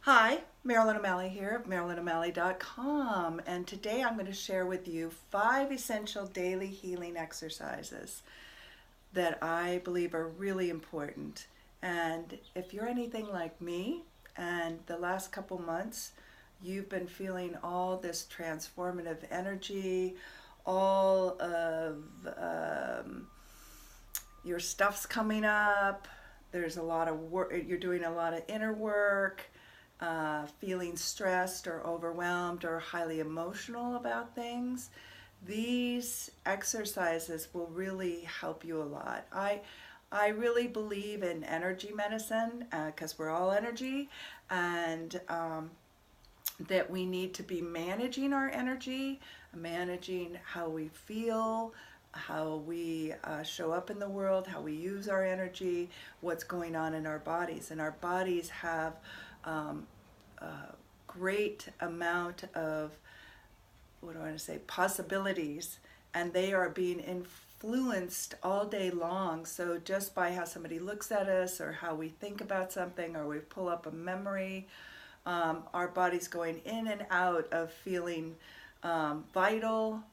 Hi, Marilyn O'Malley here of MarilynO'Malley.com, and today I'm going to share with you 5 essential daily healing exercises that I believe are really important. And if you're anything like me, and the last couple months you've been feeling all this transformative energy, all of your stuff's coming up, there's a lot of work, you're doing a lot of inner work, feeling stressed or overwhelmed or highly emotional about things, these exercises will really help you a lot. I really believe in energy medicine because we're all energy, and that we need to be managing our energy, managing how we feel, how we show up in the world, how we use our energy, what's going on in our bodies. And our bodies have a great amount of, what do I want to say, possibilities, and they are being influenced all day long. So just by how somebody looks at us or how we think about something or we pull up a memory, our body's going in and out of feeling vital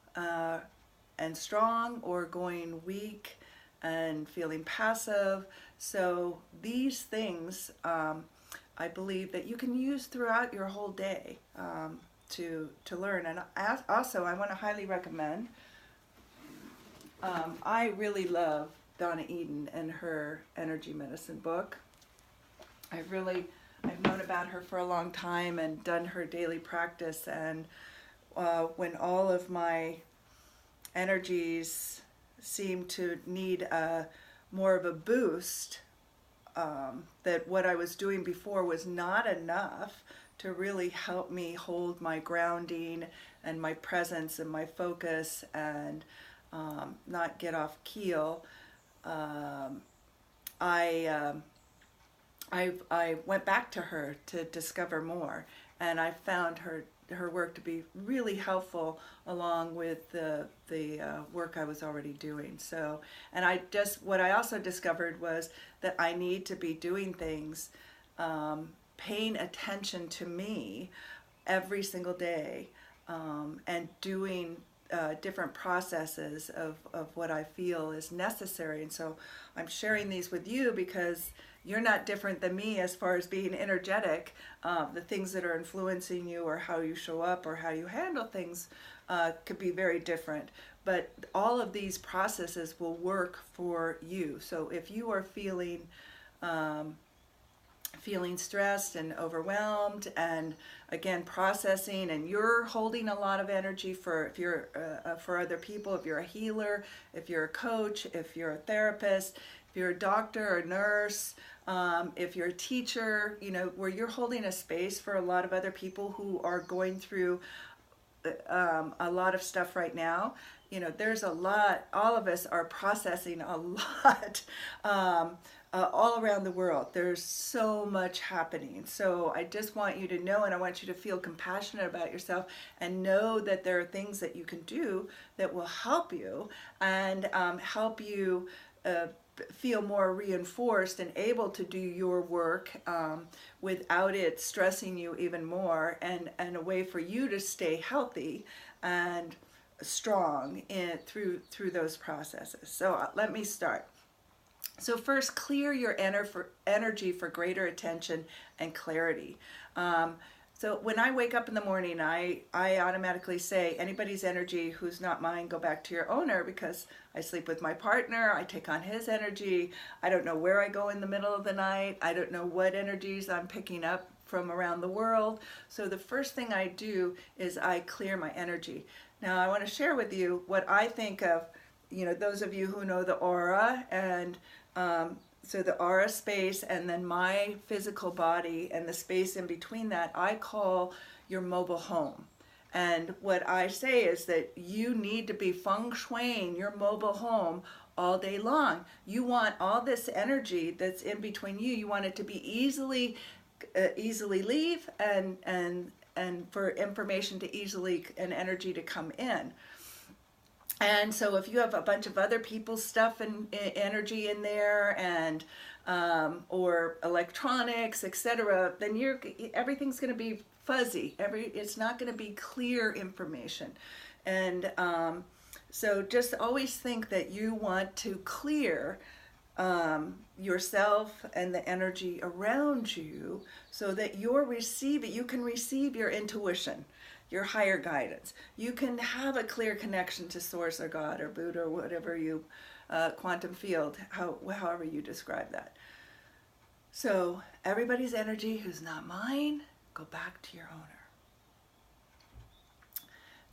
and strong, or going weak and feeling passive. So these things I believe that you can use throughout your whole day to learn. And also I want to highly recommend, I really love Donna Eden and her energy medicine book. I've known about her for a long time and done her daily practice, and when all of my energies seem to need more of a boost, that what I was doing before was not enough to really help me hold my grounding and my presence and my focus and not get off keel. I went back to her to discover more, and I found her work to be really helpful along with the work I was already doing. So, and what I also discovered was that I need to be doing things, paying attention to me every single day, and doing different processes of what I feel is necessary. And so I'm sharing these with you because you're not different than me as far as being energetic. The things that are influencing you or how you show up or how you handle things could be very different. But all of these processes will work for you. So if you are feeling stressed and overwhelmed, and again processing, and you're holding a lot of energy for, if you're for other people, if you're a healer, if you're a coach, if you're a therapist, if you're a doctor or nurse, if you're a teacher, where you're holding a space for a lot of other people who are going through a lot of stuff right now. There's a lot, all of us are processing a lot all around the world. There's so much happening. So I just want you to know, and I want you to feel compassionate about yourself and know that there are things that you can do that will help you and help you feel more reinforced and able to do your work without it stressing you even more, and a way for you to stay healthy and strong through those processes. So let me start. So first, clear your energy for greater attention and clarity. So when I wake up in the morning, I automatically say, anybody's energy who's not mine, go back to your owner, because I sleep with my partner, I take on his energy. I don't know where I go in the middle of the night. I don't know what energies I'm picking up from around the world. So the first thing I do is I clear my energy. Now I want to share with you what I think of, those of you who know the aura, and so the aura space, and then my physical body and the space in between that, I call your mobile home. And what I say is that you need to be feng shuiing your mobile home all day long. You want all this energy that's in between you. You want it to be easily leave, and for information to easily, and energy to come in. And so if you have a bunch of other people's stuff and energy in there, and or electronics, etc., then everything's going to be fuzzy. It's not going to be clear information. And so just always think that you want to clear yourself and the energy around you so that you can receive your intuition, your higher guidance. You can have a clear connection to Source or God or Buddha or whatever quantum field, however you describe that. So everybody's energy who's not mine, go back to your owner.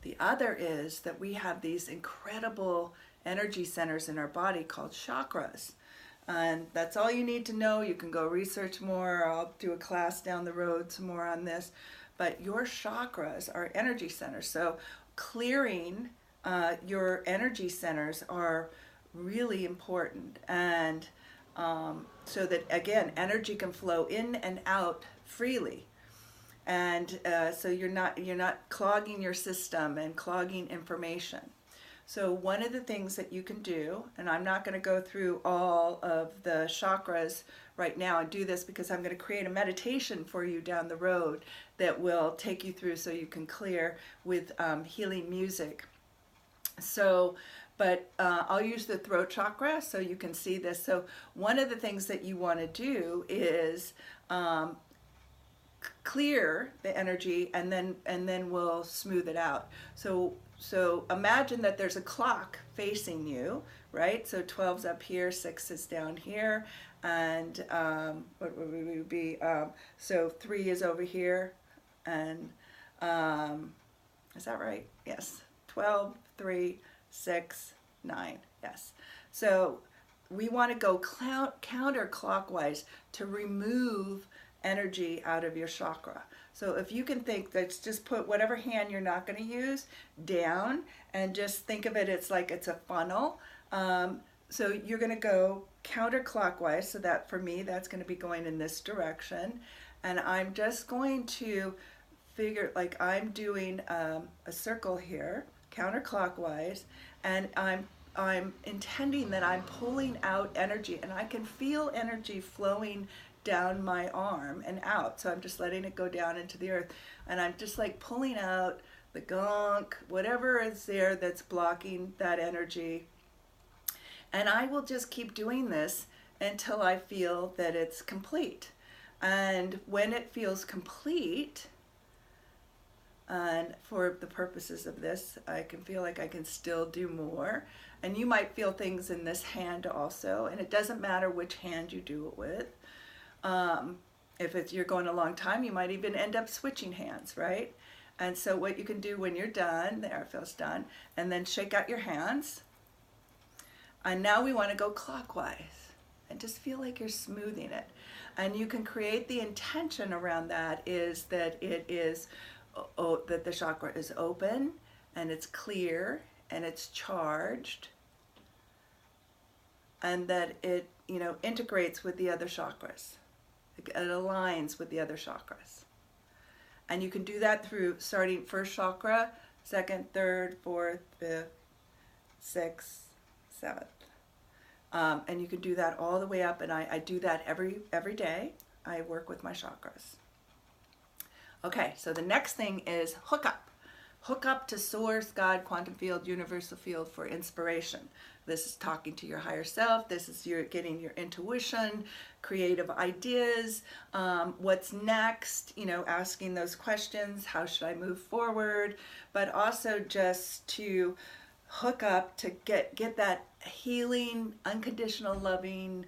The other is that we have these incredible energy centers in our body called chakras. And that's all you need to know. You can go research more. I'll do a class down the road some more on this. But your chakras are energy centers. So clearing your energy centers are really important. And so that, again, energy can flow in and out freely. And so you're not clogging your system and clogging information. So one of the things that you can do, and I'm not going to go through all of the chakras right now and do this because I'm going to create a meditation for you down the road that will take you through so you can clear with healing music. So, but I'll use the throat chakra so you can see this. So one of the things that you want to do is clear the energy and then we'll smooth it out. So imagine that there's a clock facing you, right? So 12's up here, 6 is down here, and what would we be? So 3 is over here, and is that right? Yes. 12, 3, 6, 9. Yes. So we want to go counterclockwise to remove energy out of your chakra. So if you can think, let's just put whatever hand you're not going to use down and just think of it, it's like it's a funnel. So you're going to go counterclockwise. So that for me, that's going to be going in this direction. And I'm just going to figure, like I'm doing a circle here, counterclockwise, and I'm intending that I'm pulling out energy, and I can feel energy flowing down my arm and out. So I'm just letting it go down into the earth, and I'm just like pulling out the gunk, whatever is there that's blocking that energy. And I will just keep doing this until I feel that it's complete. And when it feels complete, and for the purposes of this, I can feel like I can still do more. And you might feel things in this hand also, and it doesn't matter which hand you do it with. If you're going a long time, you might even end up switching hands, right? And so what you can do when you're done, there it feels done, and then shake out your hands. And now we want to go clockwise and just feel like you're smoothing it. And you can create the intention around that is that it is, that the chakra is open and it's clear and it's charged, and that it, integrates with the other chakras. It aligns with the other chakras. And you can do that through starting first chakra, second, third, fourth, fifth, sixth, seventh. And you can do that all the way up, and I do that every day. I work with my chakras. Okay, so the next thing is hook up. Hook up to Source, God, quantum field, universal field for inspiration. This is talking to your higher self. This is getting your intuition, creative ideas, what's next, asking those questions, how should I move forward, but also just to hook up to get that healing, unconditional loving,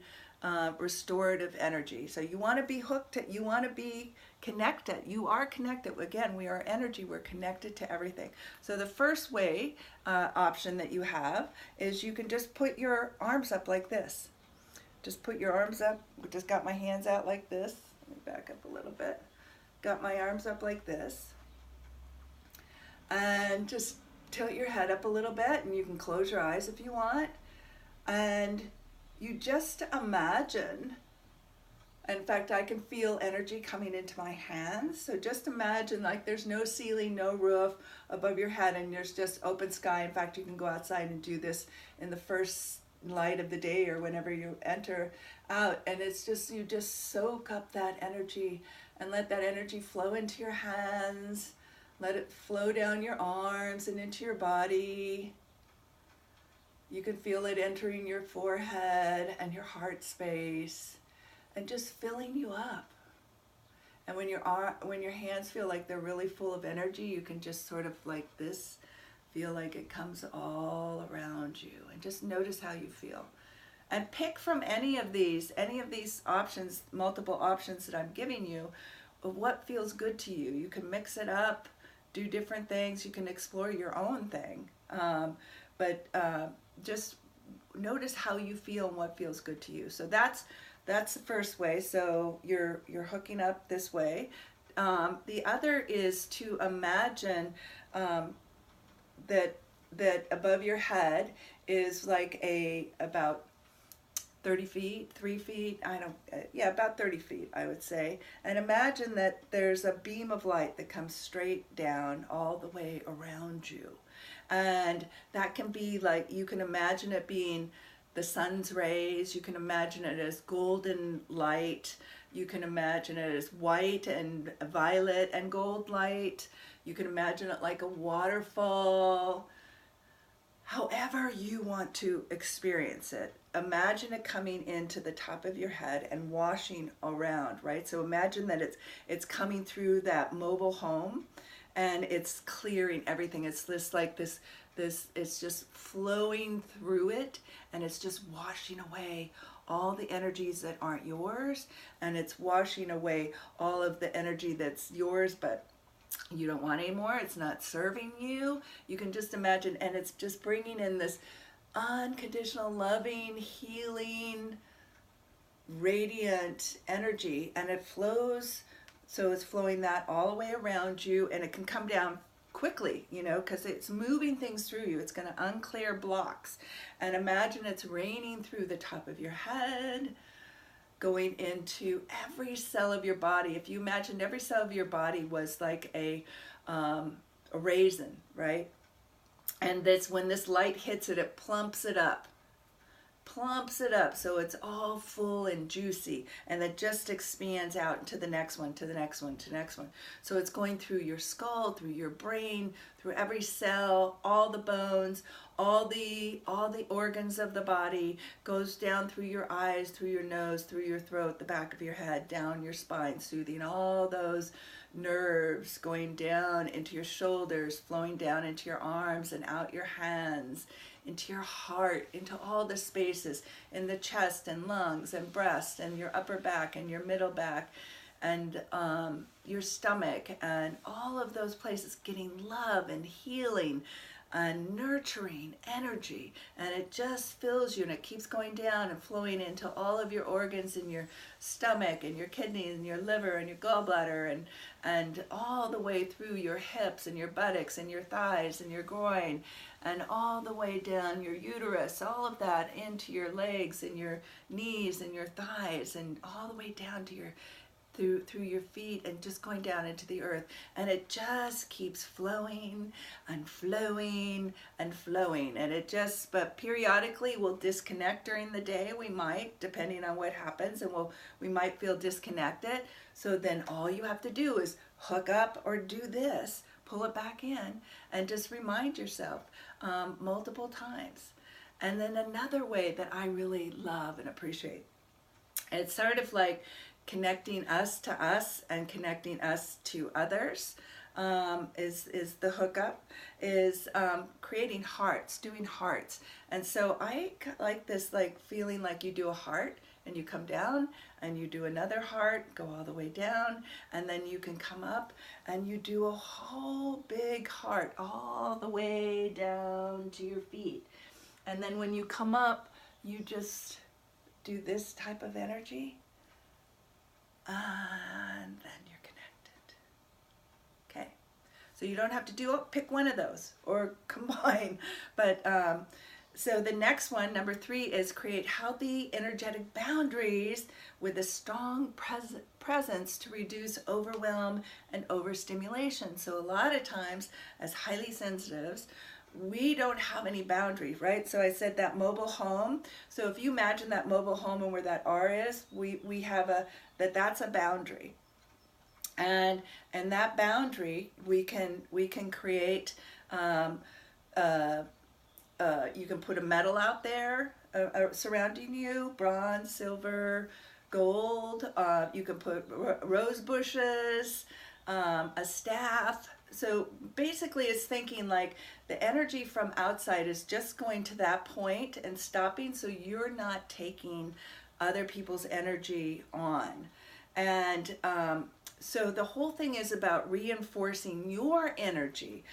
restorative energy. So you want to be hooked, you want to be connected. You are connected. Again, we are energy. We're connected to everything. So the first way, option that you have is you can just put your arms up like this. Just put your arms up. Just got my hands out like this. Let me back up a little bit. Got my arms up like this. And just tilt your head up a little bit, and you can close your eyes if you want. And you just imagine, in fact, I can feel energy coming into my hands. So just imagine like there's no ceiling, no roof above your head, and there's just open sky. In fact, you can go outside and do this in the first light of the day or whenever you enter out. And it's just, you just soak up that energy and let that energy flow into your hands. Let it flow down your arms and into your body. You can feel it entering your forehead and your heart space and just filling you up. And when your hands feel like they're really full of energy, you can just sort of like this, feel like it comes all around you, and just notice how you feel. And pick from any of these options, multiple options that I'm giving you, of what feels good to you. You can mix it up, do different things. You can explore your own thing. But just notice how you feel and what feels good to you. So that's the first way. So you're hooking up this way. The other is to imagine that above your head is like about 30 feet, 3 feet, about 30 feet, I would say. And imagine that there's a beam of light that comes straight down all the way around you. And that can be like, you can imagine it being the sun's rays. You can imagine it as golden light. You can imagine it as white and violet and gold light. You can imagine it like a waterfall. However you want to experience it. Imagine it coming into the top of your head and washing around, right? So imagine that it's coming through that mobile home and it's clearing everything. It's this it's just flowing through it, and it's just washing away all the energies that aren't yours, and it's washing away all of the energy that's yours but you don't want anymore. It's not serving you. You can just imagine, and it's just bringing in this unconditional, loving, healing, radiant energy, and it flows. So it's flowing that all the way around you, and it can come down quickly, because it's moving things through you. It's going to unclear blocks. And imagine it's raining through the top of your head, going into every cell of your body. If you imagined every cell of your body was like a raisin, right? And this, when this light hits it, it plumps it up, so it's all full and juicy, and it just expands out into the next one, to the next one, to the next one. So it's going through your skull, through your brain, through every cell, all the bones, all the organs of the body, goes down through your eyes, through your nose, through your throat, the back of your head, down your spine, soothing all those nerves, going down into your shoulders, flowing down into your arms and out your hands, into your heart, into all the spaces in the chest and lungs and breast and your upper back and your middle back and your stomach, and all of those places getting love and healing and nurturing energy. And it just fills you, and it keeps going down and flowing into all of your organs in your stomach and your kidneys and your liver and your gallbladder, and all the way through your hips and your buttocks and your thighs and your groin, and all the way down your uterus, all of that into your legs and your knees and your thighs, and all the way down to your through your feet, and just going down into the earth. And it just keeps flowing and flowing and flowing. And it just, but periodically we'll disconnect during the day. We might, depending on what happens, and we might feel disconnected. So then all you have to do is hook up or do this, pull it back in, and just remind yourself multiple times. And then another way that I really love and appreciate, it's sort of like connecting us to us and connecting us to others, is the hookup, is creating hearts, doing hearts. And so I like this, like feeling like you do a heart and you come down and you do another heart, go all the way down, and then you can come up and you do a whole big heart all the way down to your feet. And then when you come up, you just do this type of energy, and then you're connected. Okay, so you don't have to pick one of those or combine, but so the next one, number 3, is create healthy energetic boundaries with a strong presence to reduce overwhelm and overstimulation. So a lot of times as highly sensitives, we don't have any boundaries, right? So I said that mobile home. So if you imagine that mobile home and where that R is, we have that's a boundary. And that boundary we can create. Um, you can put a metal out there surrounding you, bronze, silver, gold. You can put rose bushes, a staff. So basically, it's thinking like the energy from outside is just going to that point and stopping, so you're not taking other people's energy on. And so the whole thing is about reinforcing your energy,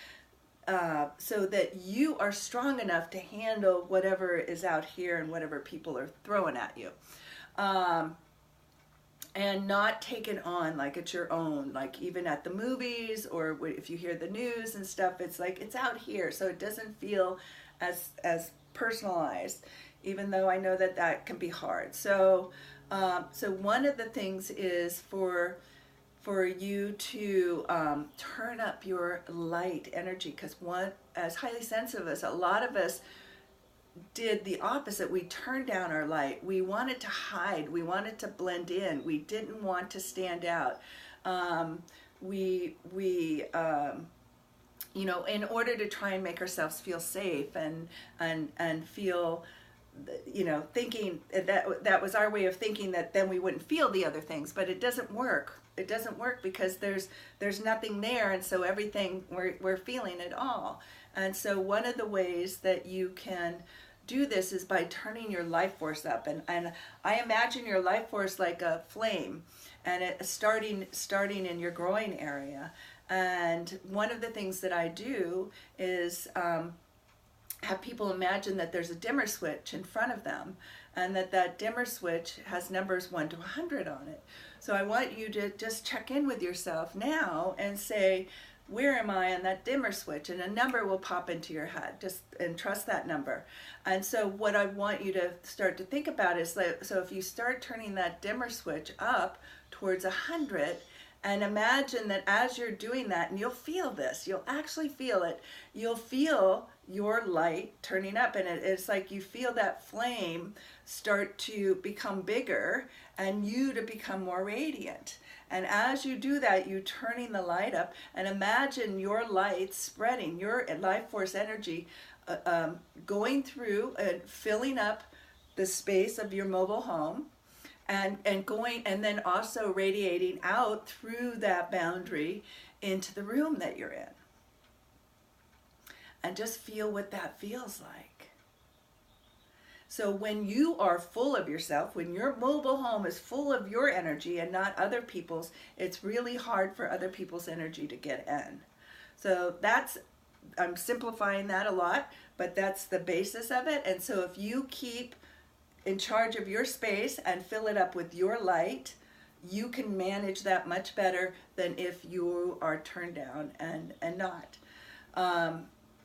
so that you are strong enough to handle whatever is out here and whatever people are throwing at you. Um, and not take it on like it's your own, like even at the movies or if you hear the news and stuff, it's like it's out here, so it doesn't feel as personalized, even though I know that that can be hard. So so one of the things is for you to turn up your light energy, because one, as highly sensitive as a lot of us did the opposite. We turned down our light. We wanted to hide. We wanted to blend in. We didn't want to stand out. We you know, in order to try and make ourselves feel safe and feel, you know, thinking that was our way of thinking that then we wouldn't feel the other things, but it doesn't work. It doesn't work because there's nothing there, and so everything we're feeling it all. And so one of the ways that you can do this is by turning your life force up. And I imagine your life force like a flame, and it starting in your groin area. And one of the things that I do is have people imagine that there's a dimmer switch in front of them, and that dimmer switch has numbers 1 to 100 on it. So I want you to just check in with yourself now and say, where am I on that dimmer switch? And a number will pop into your head, just and trust that number. And so what I want you to start to think about is that, so if you start turning that dimmer switch up towards 100, and imagine that as you're doing that, and you'll feel this, you'll actually feel it, you'll feel your light turning up, and it's like you feel that flame start to become bigger and you to become more radiant. And as you do that, you turning the light up, and imagine your light spreading, your life force energy going through and filling up the space of your mobile home, and going, and then also radiating out through that boundary into the room that you're in. And just feel what that feels like. So when you are full of yourself, when your mobile home is full of your energy and not other people's, it's really hard for other people's energy to get in. So that's, I'm simplifying that a lot, but that's the basis of it. And so if you keep in charge of your space and fill it up with your light, you can manage that much better than if you are turned down and not.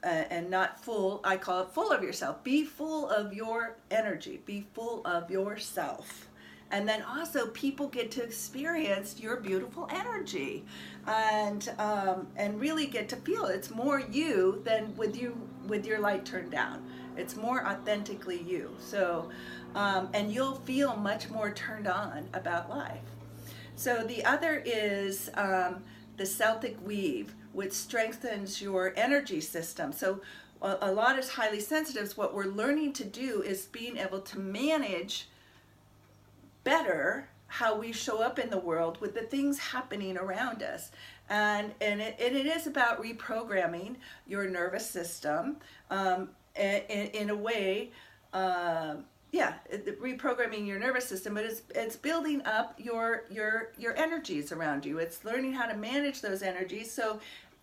And not full. I call it full of yourself. Be full of your energy. Be full of yourself. And then also people get to experience your beautiful energy, and really get to feel it. It's more you than with your light turned down. It's more authentically you. So, and you'll feel much more turned on about life. So the other is the Celtic weave, which strengthens your energy system. So a lot of highly sensitives, what we're learning to do is being able to manage better how we show up in the world with the things happening around us. And it is about reprogramming your nervous system in a way, reprogramming your nervous system, but it's building up your energies around you. It's learning how to manage those energies so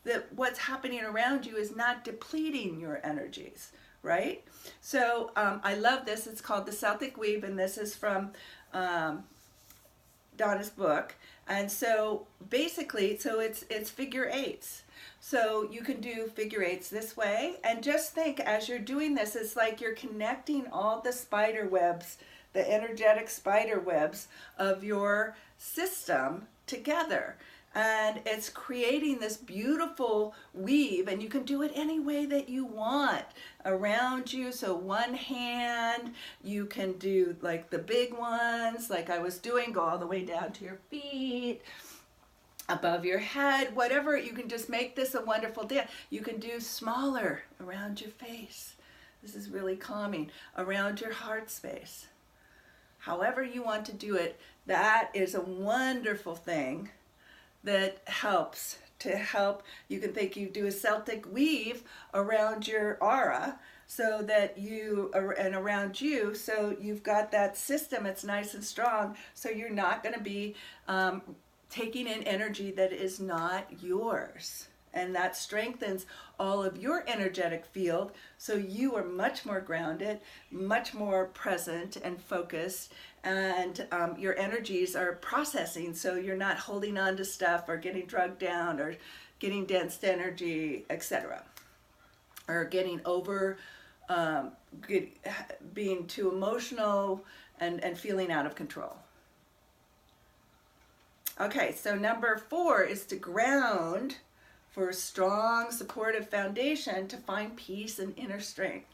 that what's happening around you is not depleting your energies, right? So I love this. It's called the Celtic Weave, and this is from Donna's book. And so basically, so it's figure eights. So you can do figure eights this way, and just think as you're doing this, it's like you're connecting all the spider webs, the energetic spider webs of your system together. And it's creating this beautiful weave, and you can do it any way that you want around you. So one hand, you can do like the big ones, like I was doing, go all the way down to your feet, above your head, whatever. You can just make this a wonderful dance. You can do smaller around your face. This is really calming. Around your heart space. However you want to do it, that is a wonderful thing that helps to help. You can think you do a Celtic weave around your aura so that you, and around you, so you've got that system, it's nice and strong, so you're not going to be taking in energy that is not yours. And that strengthens all of your energetic field, so you are much more grounded, much more present and focused, and your energies are processing, so you're not holding on to stuff or getting drugged down or getting dense energy, etc. Or getting over, being too emotional and feeling out of control. Okay, so number 4 is to ground for a strong, supportive foundation to find peace and inner strength.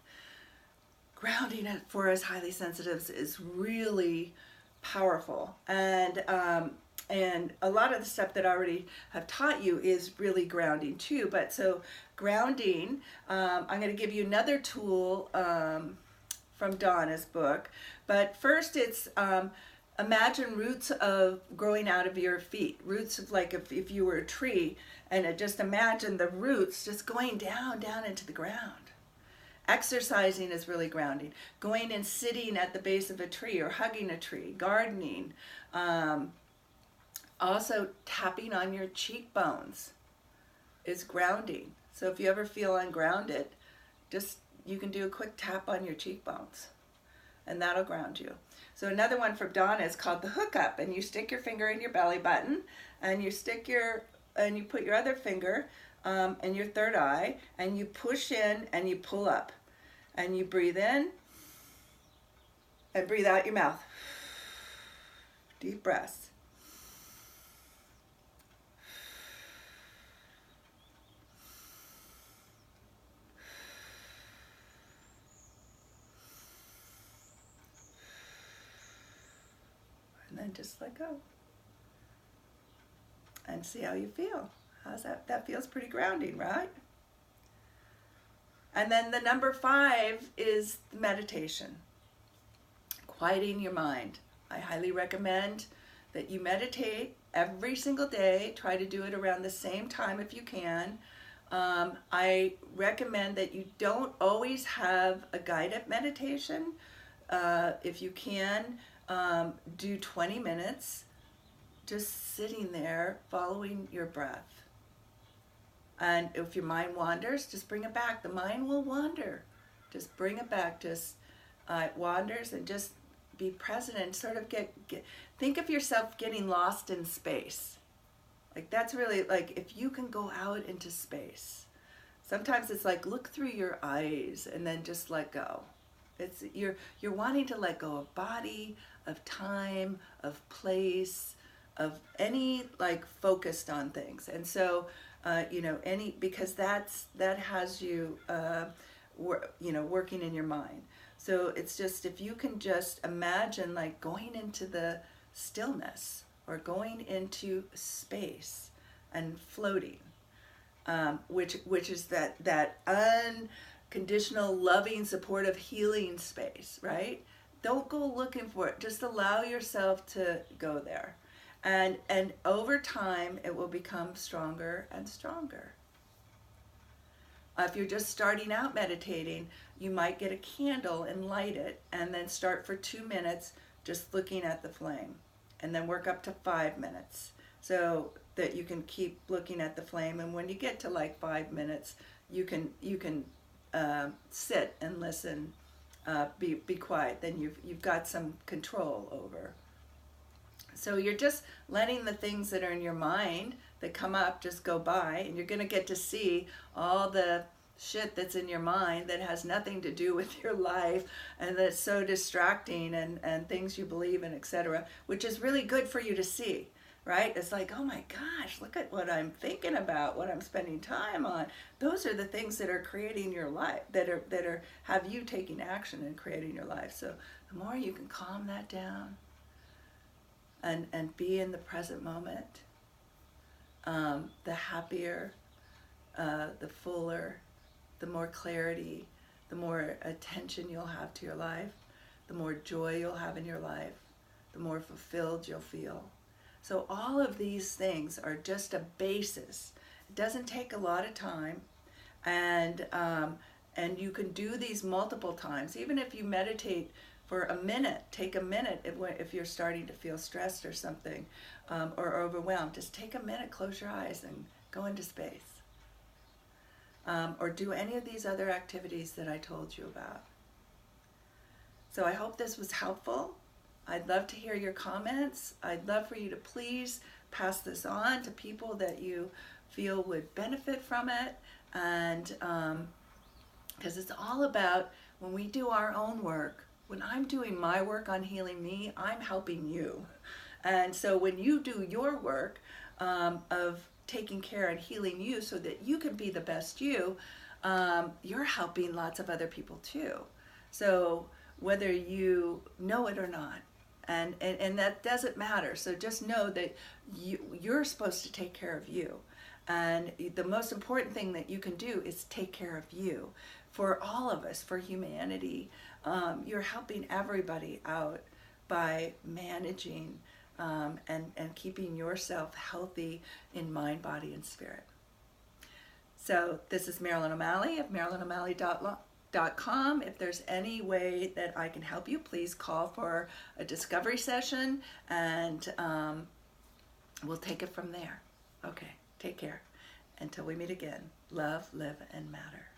Grounding it for us highly sensitives is really powerful. And a lot of the stuff that I already have taught you is really grounding too. But so grounding, I'm going to give you another tool from Donna's book. But first it's imagine roots of growing out of your feet. Roots of, like if you were a tree, and just imagine the roots just going down into the ground. Exercising is really grounding. Going and sitting at the base of a tree or hugging a tree, gardening. Also tapping on your cheekbones is grounding. So if you ever feel ungrounded, you can do a quick tap on your cheekbones and that'll ground you. So another one from Donna is called the hookup, and you stick your finger in your belly button and you put your other finger in your third eye, and you push in and you pull up, and you breathe in and breathe out your mouth. Deep breaths. And then just let go. And see how you feel. How's that? That feels pretty grounding, right? And then the number 5 is meditation. Quieting your mind. I highly recommend that you meditate every single day. Try to do it around the same time if you can. I recommend that you don't always have a guided meditation. If you can, do 20 minutes just sitting there following your breath. And if your mind wanders, just bring it back. The mind will wander. Just bring it back. Just it wanders, and just be present and sort of think of yourself getting lost in space. Like that's really, like if you can go out into space. Sometimes it's like look through your eyes and then just let go. It's you're wanting to let go of body, of time, of place, of any like focused on things. And so because that has you working in your mind. So it's just, if you can just imagine like going into the stillness or going into space and floating, which is that unconditional, loving, supportive, healing space, right? Don't go looking for it. Just allow yourself to go there. And over time, it will become stronger and stronger. If you're just starting out meditating, you might get a candle and light it, and then start for 2 minutes just looking at the flame, and then work up to 5 minutes so that you can keep looking at the flame. And when you get to like 5 minutes, you can sit and listen, be quiet. Then you've got some control over. So you're just letting the things that are in your mind that come up just go by, and you're going to get to see all the shit that's in your mind that has nothing to do with your life and that's so distracting, and things you believe in, etc., which is really good for you to see. right? It's like, oh my gosh, look at what I'm thinking about, what I'm spending time on. Those are the things that are creating your life, that are have you taking action and creating your life. So the more you can calm that down and be in the present moment, the happier, the fuller, the more clarity, the more attention you'll have to your life, the more joy you'll have in your life, the more fulfilled you'll feel. So all of these things are just a basis. It doesn't take a lot of time, and you can do these multiple times. Even if you meditate for a minute, take a minute if you're starting to feel stressed or something, or overwhelmed. Just take a minute, close your eyes, and go into space. Or do any of these other activities that I told you about. So I hope this was helpful. I'd love to hear your comments. I'd love for you to please pass this on to people that you feel would benefit from it. And because it's all about when we do our own work, when I'm doing my work on healing me, I'm helping you. And so when you do your work of taking care and healing you so that you can be the best you, you're helping lots of other people too. So whether you know it or not, and that doesn't matter. So just know that you're supposed to take care of you. And the most important thing that you can do is take care of you. For all of us, for humanity, you're helping everybody out by managing and keeping yourself healthy in mind, body, and spirit. So this is Marilyn O'Malley of MarilynO'Malley.com. If there's any way that I can help you, please call for a discovery session, and we'll take it from there. Okay, take care. Until we meet again, love, live, and matter.